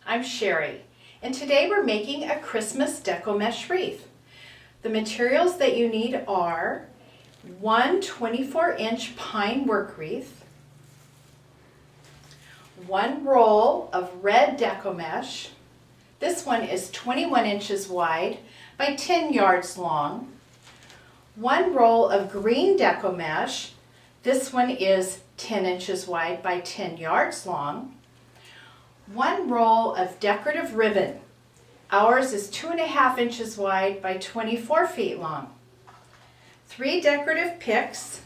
I'm Sherry, and today we're making a Christmas Deco mesh wreath. The materials that you need are one 24-inch pine work wreath, one roll of red Deco mesh. This one is 21 inches wide by 10 yards long. One roll of green Deco mesh. This one is 10 inches wide by 10 yards long. One roll of decorative ribbon. Ours is 2.5 inches wide by 24 feet long. 3 decorative picks.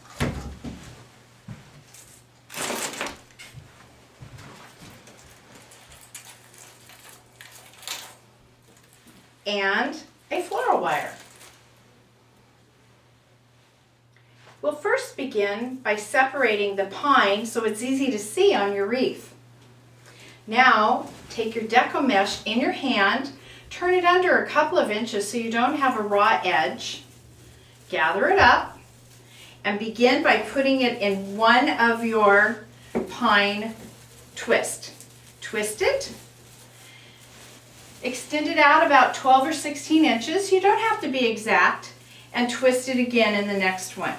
And a floral wire. We'll first begin by separating the pine so it's easy to see on your wreath. Now, take your Deco mesh in your hand, turn it under a couple of inches so you don't have a raw edge. Gather it up and begin by putting it in one of your pine twists. Twist it. Extend it out about 12 or 16 inches. You don't have to be exact. And twist it again in the next one.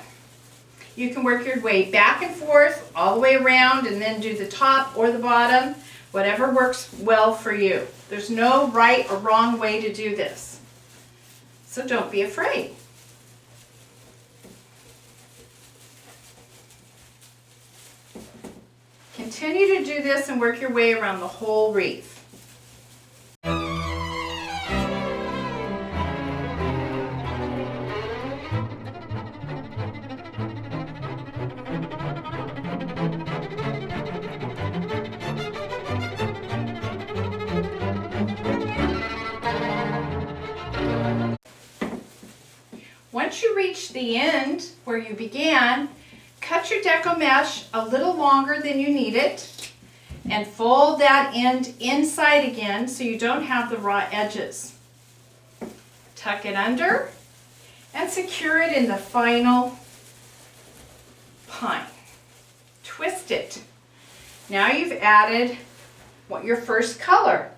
You can work your way back and forth all the way around and then do the top or the bottom. Whatever works well for you. There's no right or wrong way to do this. So don't be afraid. Continue to do this and work your way around the whole wreath. Once you reach the end where you began, cut your Deco mesh a little longer than you need it and fold that end inside again so you don't have the raw edges. Tuck it under and secure it in the final pine. Twist it. Now you've added your first color.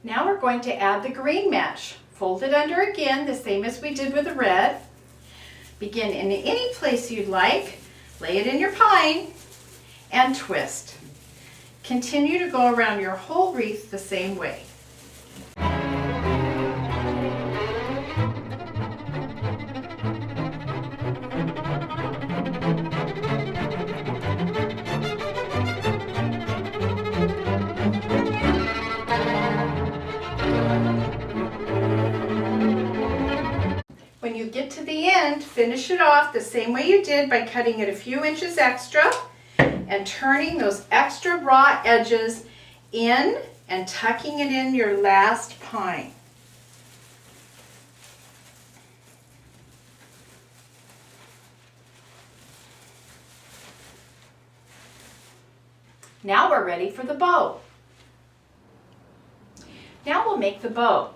Now we're going to add the green mesh. Fold it under again, the same as we did with the red. Begin in any place you'd like. Lay it in your pine and twist. Continue to go around your whole wreath the same way. When you get to the end, finish it off the same way you did by cutting it a few inches extra and turning those extra raw edges in and tucking it in your last pine. Now we're ready for the bow. Now we'll make the bow.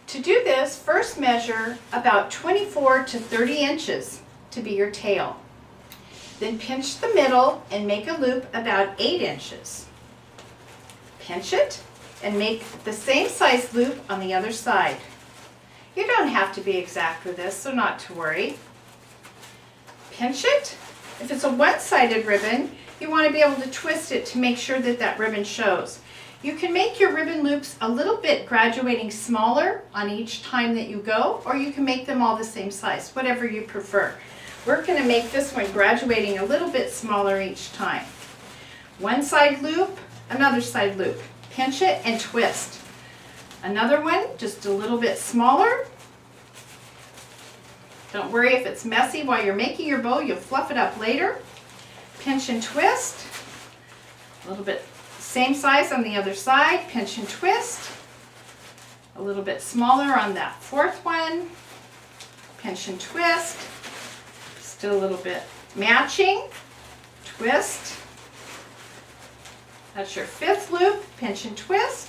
To do this, first measure about 24 to 30 inches to be your tail. Then pinch the middle and make a loop about 8 inches. Pinch it and make the same size loop on the other side. You don't have to be exact with this, so not to worry. Pinch it. If it's a one-sided ribbon, you want to be able to twist it to make sure that that ribbon shows. You can make your ribbon loops a little bit graduating smaller on each time that you go, or you can make them all the same size, whatever you prefer. We're going to make this one graduating a little bit smaller each time. One side loop, another side loop. Pinch it and twist. Another one, just a little bit smaller. Don't worry if it's messy while you're making your bow, you'll fluff it up later. Pinch and twist. A little bit same size on the other side, pinch and twist. A little bit smaller on that fourth one. Pinch and twist. Still a little bit matching. Twist. That's your fifth loop, pinch and twist.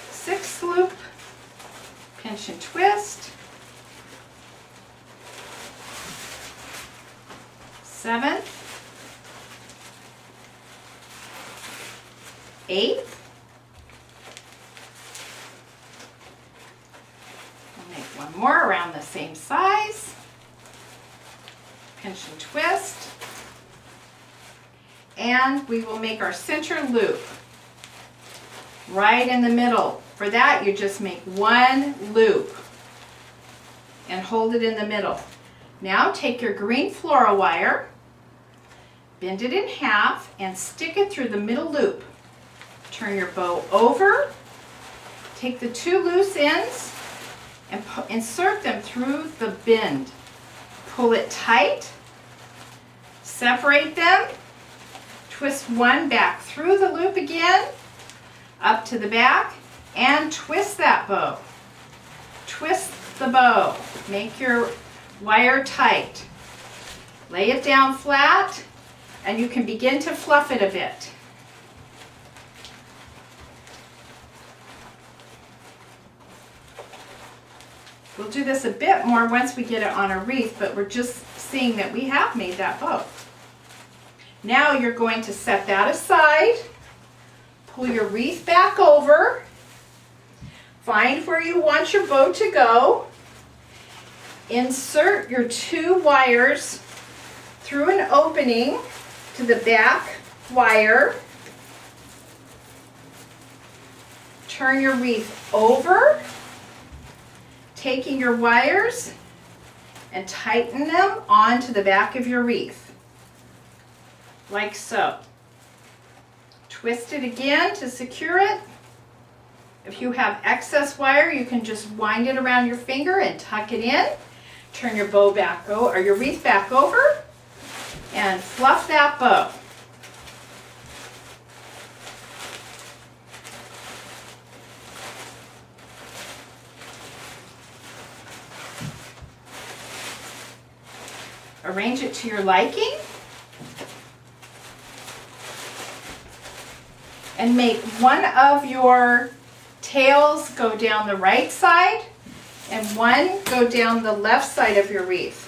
Sixth loop, pinch and twist. Seventh. 1/8. I'll make one more around the same size. Pinch and twist. And we will make our center loop right in the middle. For that, you just make one loop and hold it in the middle. Now take your green floral wire, bend it in half, and stick it through the middle loop. Turn your bow over, take the two loose ends, and insert them through the bend. Pull it tight, separate them, twist one back through the loop again, up to the back, and twist that bow. Twist the bow. Make your wire tight. Lay it down flat, and you can begin to fluff it a bit. We'll do this a bit more once we get it on a wreath, but we're just seeing that we have made that bow. Now you're going to set that aside, pull your wreath back over, find where you want your bow to go, insert your two wires through an opening to the back wire, turn your wreath over, taking your wires and tighten them onto the back of your wreath. Like so. Twist it again to secure it. If you have excess wire, you can just wind it around your finger and tuck it in. Turn your bow back or your wreath back over and fluff that bow. Arrange it to your liking. And make one of your tails go down the right side and one go down the left side of your wreath.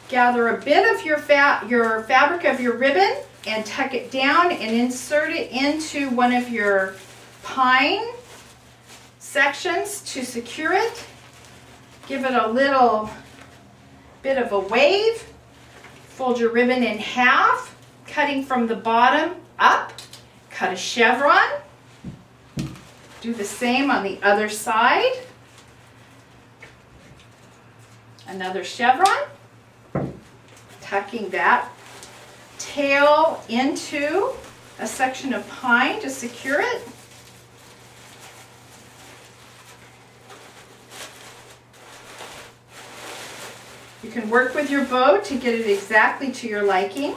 Gather a bit of your fabric of your ribbon and tuck it down and insert it into one of your pine sections to secure it. Give it a little bit of a wave. Fold your ribbon in half, cutting from the bottom up, cut a chevron. Do the same on the other side. Another chevron. Tucking that tail into a section of pine to secure it. You can work with your bow to get it exactly to your liking.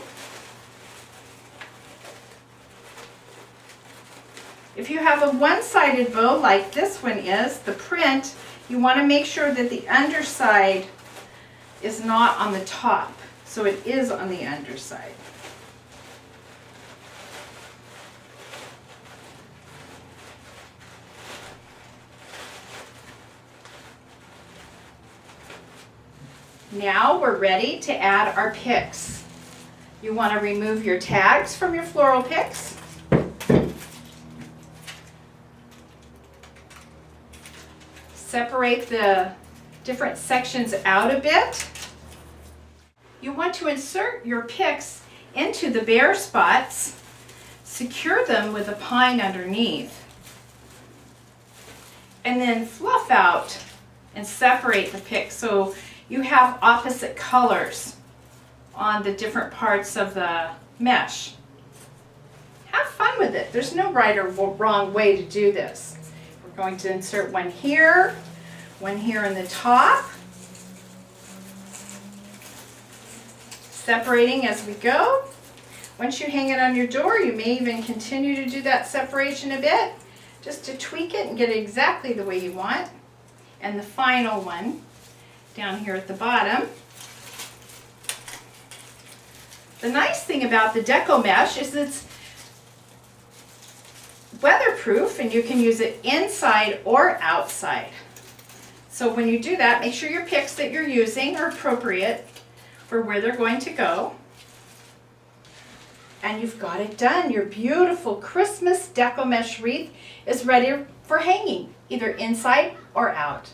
If you have a one-sided bow like this one is, the print, you want to make sure that the underside is not on the top. So it is on the underside. Now we're ready to add our picks. You want to remove your tags from your floral picks. Separate the different sections out a bit. You want to insert your picks into the bare spots. Secure them with a pine underneath. And then fluff out and separate the picks so you have opposite colors on the different parts of the mesh. Have fun with it. There's no right or wrong way to do this. We're going to insert one here in the top. Separating as we go. Once you hang it on your door, you may even continue to do that separation a bit, just to tweak it and get it exactly the way you want. And the final one, down here at the bottom. The nice thing about the Deco mesh is it's weatherproof and you can use it inside or outside. So when you do that, make sure your picks that you're using are appropriate for where they're going to go. And you've got it done. Your beautiful Christmas Deco Mesh wreath is ready for hanging, either inside or out.